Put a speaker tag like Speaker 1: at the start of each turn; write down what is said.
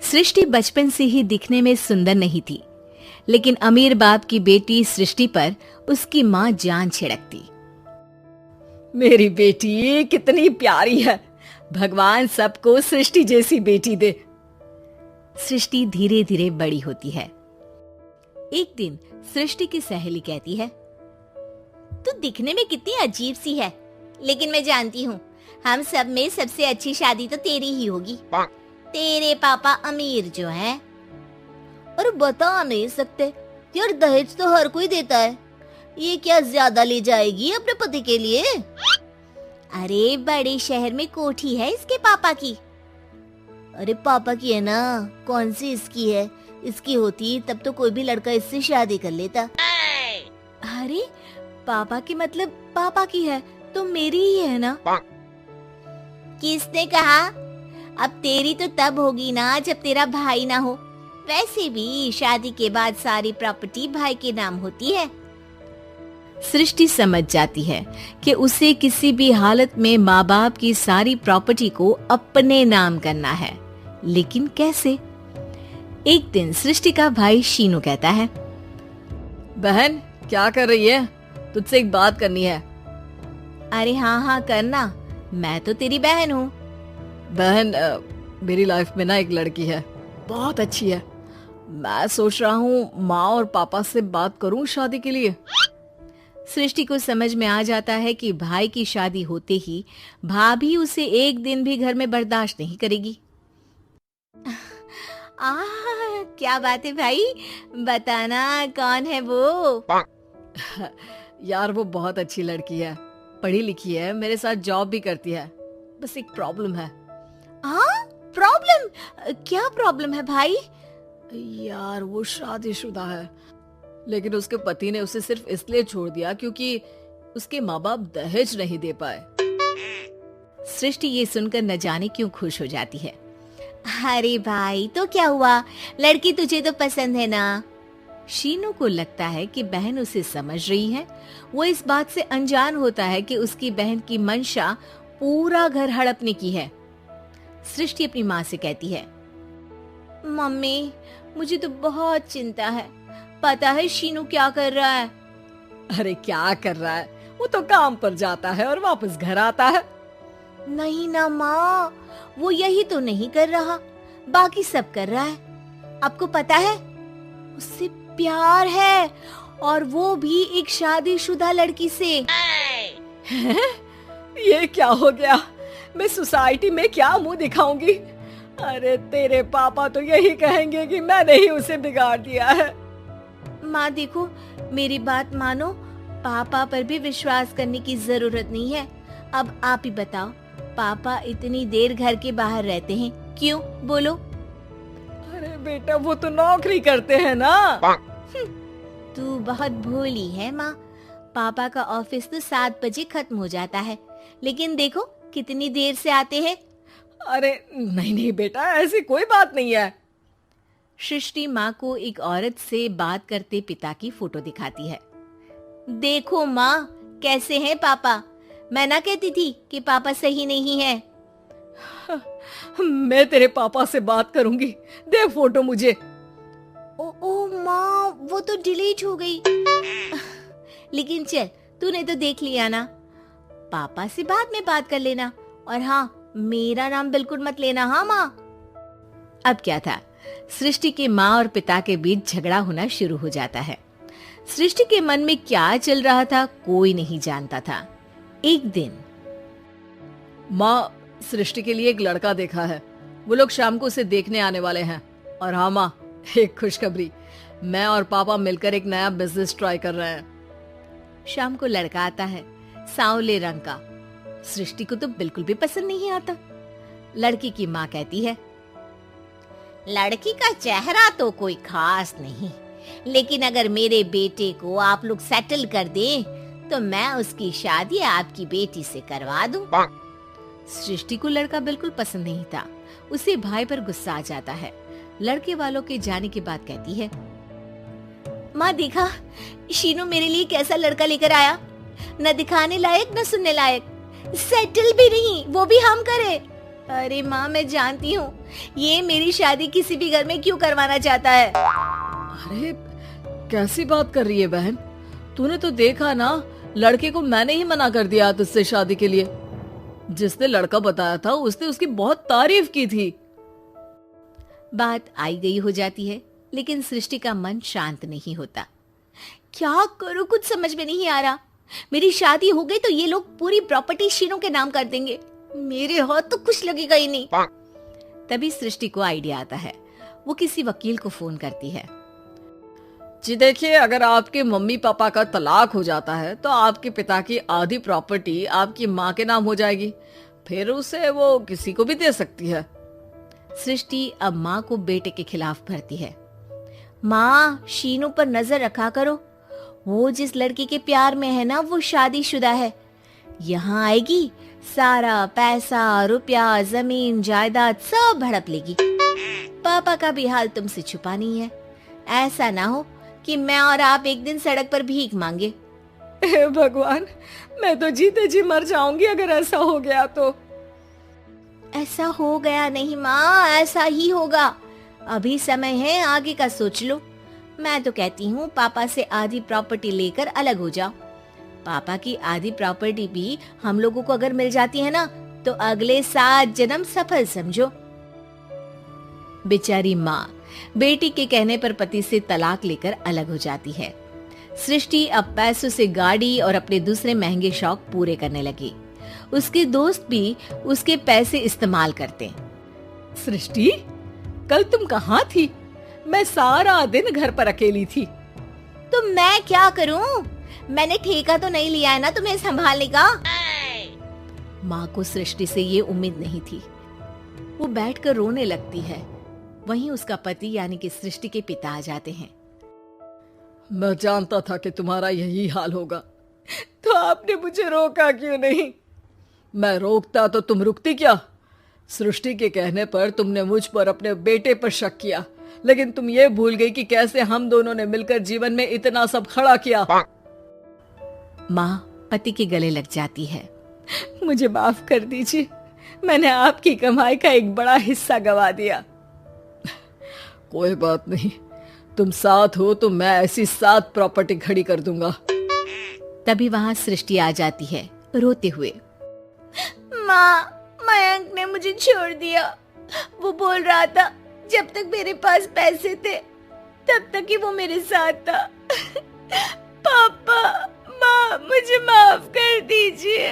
Speaker 1: सृष्टि बचपन से ही दिखने में सुंदर नहीं थी, लेकिन अमीर बाप की बेटी सृष्टि पर उसकी माँ जान छिड़कती।
Speaker 2: मेरी बेटी कितनी प्यारी है, भगवान सबको सृष्टि जैसी बेटी दे।
Speaker 1: सृष्टि धीरे धीरे बड़ी होती है। एक दिन सृष्टि की सहेली कहती है,
Speaker 3: तू दिखने में कितनी अजीब सी है, लेकिन मैं जानती हूँ हम सब में सबसे अच्छी शादी तो तेरी ही होगी। तेरे पापा अमीर जो हैं। और बता नहीं सकते यार, दहेज तो हर कोई देता है, ये क्या ज्यादा ले जाएगी अपने पति के लिए? अरे बड़े शहर में कोठी है इसके पापा की। अरे पापा की है ना, कौन सी इसकी है? इसकी होती तब तो कोई भी लड़का इससे शादी कर लेता।
Speaker 1: अरे पापा की मतलब पापा की है तो मेरी ही है ना?
Speaker 3: किसने कहा? अब तेरी तो तब होगी ना जब तेरा भाई ना हो। वैसे भी शादी के बाद सारी प्रॉपर्टी भाई के नाम होती है।
Speaker 1: सृष्टि समझ जाती है कि उसे किसी भी हालत में माँ बाप की सारी प्रॉपर्टी को अपने नाम करना है, लेकिन कैसे? एक दिन सृष्टि का भाई शीनू कहता है,
Speaker 2: बहन क्या कर रही है? तुझसे एक बात करनी है।
Speaker 1: अरे हाँ करना, मैं तो तेरी बहन हूँ।
Speaker 2: बहन मेरी लाइफ में ना एक लड़की है, बहुत अच्छी है। मैं सोच रहा हूँ माँ और पापा से बात करूँ शादी के लिए।
Speaker 1: सृष्टि को समझ में आ जाता है कि भाई की शादी होते ही भाभी उसे एक दिन भी घर में बर्दाश्त नहीं करेगी।
Speaker 3: क्या बात है भाई, बताना कौन है वो?
Speaker 2: यार वो बहुत अच्छी लड़की है, पढ़ी लिखी है, मेरे साथ जॉब भी करती है। बस एक प्रॉब्लम है।
Speaker 3: प्रॉब्लम? क्या प्रॉब्लम है भाई?
Speaker 2: यार वो शादीशुदा है, लेकिन उसके पति ने उसे सिर्फ इसलिए छोड़ दिया क्योंकि उसके माँ बाप दहेज नहीं दे पाए।
Speaker 1: सृष्टि ये सुनकर न जाने क्यों खुश हो जाती है।
Speaker 3: अरे भाई तो क्या हुआ, लड़की तुझे तो पसंद है ना?
Speaker 1: शीनू को लगता है कि बहन उसे समझ रही है। वो इस बात से अनजान होता है कि उसकी बहन की मंशा पूरा घर हड़पने की है। सृष्टि अपनी माँ से कहती है,
Speaker 3: मम्मी मुझे तो बहुत चिंता है, पता है शीनू क्या कर रहा है?
Speaker 2: अरे क्या कर रहा है? वो तो काम पर जाता है और वापस घर आता है।
Speaker 3: नहीं ना माँ, वो यही तो नहीं कर रहा, बाकी सब कर रहा है। आपको पता है उससे प्यार है, और वो भी एक शादीशुदा लड़की से।
Speaker 2: ये क्या हो गया? मैं सोसाइटी में क्या मुंह दिखाऊंगी? अरे तेरे पापा तो यही कहेंगे कि मैंने ही उसे बिगाड़ दिया है।
Speaker 3: माँ देखो, मेरी बात मानो, पापा पर भी विश्वास करने की जरूरत नहीं है। अब आप ही बताओ, पापा इतनी देर घर के बाहर रहते हैं क्यों? बोलो।
Speaker 2: अरे बेटा वो तो नौकरी करते हैं ना।
Speaker 3: तू बहुत भोली है माँ, पापा का ऑफिस तो 7 बजे खत्म हो जाता है, लेकिन देखो कितनी देर से आते हैं।
Speaker 2: अरे नहीं बेटा, ऐसी कोई बात नहीं है।
Speaker 1: सृष्टि माँ को एक औरत से बात करते पिता की फोटो दिखाती है।
Speaker 3: देखो माँ कैसे हैं पापा, मैं ना कहती थी कि पापा सही नहीं है।
Speaker 2: मैं तेरे पापा से बात करूंगी, दे फोटो मुझे।
Speaker 3: ओ माँ, वो तो डिलीट हो गई। लेकिन चल, तूने तो देख लिया ना, पापा से बाद में बात कर लेना। और हाँ, मेरा नाम बिल्कुल मत लेना। हाँ माँ।
Speaker 1: अब क्या था, सृष्टि के माँ और पिता के बीच झगड़ा होना शुरू हो जाता है। सृष्टि के मन में क्या चल रहा था कोई नहीं जानता था। एक दिन,
Speaker 2: माँ सृष्टि के लिए एक लड़का देखा है, वो लोग शाम को उसे देखने आने वाले हैं। और हाँ माँ, एक खुशखबरी, मैं और पापा मिलकर एक नया बिजनेस ट्राई कर रहे हैं।
Speaker 1: शाम को लड़का आता है, सांवले रंग का। सृष्टि को तो बिल्कुल भी पसंद नहीं आता। लड़की की माँ कहती है,
Speaker 3: लड़की का चेहरा तो कोई खास नहीं, लेकिन अगर मेरे बेटे को आप लोग सेटल कर दें तो मैं उसकी शादी आपकी बेटी से करवा दूं।
Speaker 1: सृष्टि को लड़का बिल्कुल पसंद नहीं था। उसे भाई पर गुस्सा आ जाता है। लड़के वालों के जाने के बाद कहती है,
Speaker 3: माँ देखा शीनू मेरे लिए कैसा लड़का लेकर आया, न दिखाने लायक न सुनने लायक, सेटल भी नहीं, वो भी हम करे। अरे माँ, मैं जानती हूँ ये मेरी शादी किसी भी घर में क्यों करवाना चाहता है।
Speaker 2: अरे कैसी बात कर रही है बहन, तूने तो देखा ना, लड़के को मैंने ही मना कर दिया तुझसे शादी के लिए। जिसने लड़का बताया था उसने उसकी बहुत तारीफ की थी।
Speaker 1: बात आई गई हो जाती है, लेकिन सृष्टि का मन शांत नहीं होता।
Speaker 3: क्या करूँ, कुछ समझ में नहीं आ रहा। मेरी शादी हो गई तो ये लोग पूरी प्रॉपर्टी शीनू के नाम कर देंगे, मेरे हाथ तो कुछ लगेगा ही नहीं।
Speaker 1: तभी सृष्टि को आइडिया आता है। वो किसी वकील को फोन करती है।
Speaker 2: जी देखिए, अगर आपके मम्मी पापा का तलाक हो जाता है तो आपके पिता की आधी प्रॉपर्टी आपकी माँ के नाम हो जाएगी, फिर उसे वो किसी को भी दे सकती है।
Speaker 1: सृष्टि अब माँ को बेटे के खिलाफ भरती है।
Speaker 3: माँ, शीनू पर नजर रखा करो, वो जिस लड़की के प्यार में है ना वो शादीशुदा है। यहाँ आएगी, सारा पैसा, रुपया, जमीन, जायदाद सब हड़प लेगी। पापा का भी हाल तुमसे छुपा नहीं है। ऐसा ना हो कि मैं और आप एक दिन सड़क पर भीख मांगे।
Speaker 2: हे भगवान, मैं तो जीते जी मर जाऊंगी अगर ऐसा हो गया तो।
Speaker 3: ऐसा हो गया नहीं माँ, ऐसा ही होगा। अभी समय है, आगे का सोच लो। मैं तो कहती हूँ पापा से आधी प्रॉपर्टी लेकर अलग हो जाओ। पापा की आधी प्रॉपर्टी भी हम लोगों को अगर मिल जाती है ना तो अगले 7 जन्म सफल समझो।
Speaker 1: बेचारी माँ बेटी के कहने पर पति से तलाक लेकर अलग हो जाती है। सृष्टि अब पैसों से गाड़ी और अपने दूसरे महंगे शौक पूरे करने लगी। उसके दोस्त भी उसके पैसे इस्तेमाल करते।
Speaker 2: सृष्टि, कल तुम कहाँ थी? मैं सारा दिन घर पर अकेली थी।
Speaker 3: तो मैं क्या करूं? मैंने ठेका तो नहीं लिया है ना तुम्हें संभालने का।
Speaker 1: माँ को सृष्टि से ये उम्मीद नहीं थी। वो बैठकर रोने लगती है। वहीं उसका पति यानी कि सृष्टि के पिता आ जाते हैं।
Speaker 2: मैं जानता था कि तुम्हारा यही हाल होगा, तो आपने मुझे रोका क्यों नहीं? मैं रोकता तो तुम रुकती क्या? सृष्टि के कहने पर तुमने मुझ पर, अपने बेटे पर शक किया, लेकिन तुम ये भूल गई कि कैसे हम दोनों ने मिलकर जीवन में इतना सब खड़ा किया।
Speaker 1: माँ पति के गले लग जाती है।
Speaker 2: मुझे माफ कर दीजिए, मैंने आपकी कमाई का एक बड़ा हिस्सा गवा दिया। कोई बात नहीं, तुम साथ हो तो मैं ऐसी 7 प्रॉपर्टी खड़ी कर दूंगा।
Speaker 1: तभी वहाँ सृष्टि आ जाती है रोते हुए।
Speaker 3: माँ, मयंक ने मुझे छोड़ दिया। वो बोल रहा था जब तक मेरे पास पैसे थे तब तक ही वो मेरे साथ था। पापा, माँ, मुझे माफ कर दीजिए।